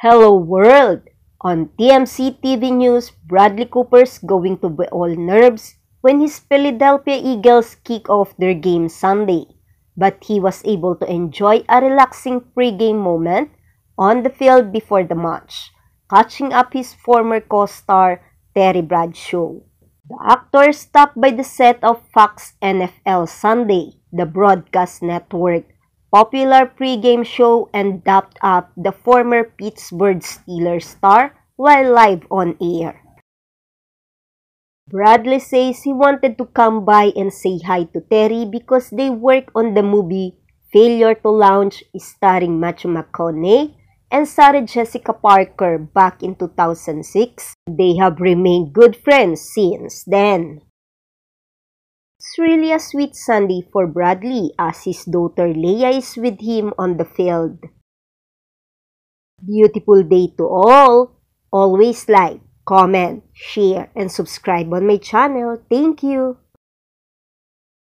Hello world! On TMC TV News, Bradley Cooper's going to be all nerves when his Philadelphia Eagles kick off their game Sunday. But he was able to enjoy a relaxing pre-game moment on the field before the match, catching up his former co-star Terry Bradshaw. The actor stopped by the set of Fox NFL Sunday, the broadcast network, popular pre-game show, and dapped up the former Pittsburgh Steelers star while live on air. Bradley says he wanted to come by and say hi to Terry because they work on the movie Failure to Launch starring Matthew McConaughey and Sarah Jessica Parker back in 2006. They have remained good friends since then. It's really a sweet Sunday for Bradley as his daughter Leia is with him on the field. Beautiful day to all! Always like, comment, share, and subscribe on my channel. Thank you!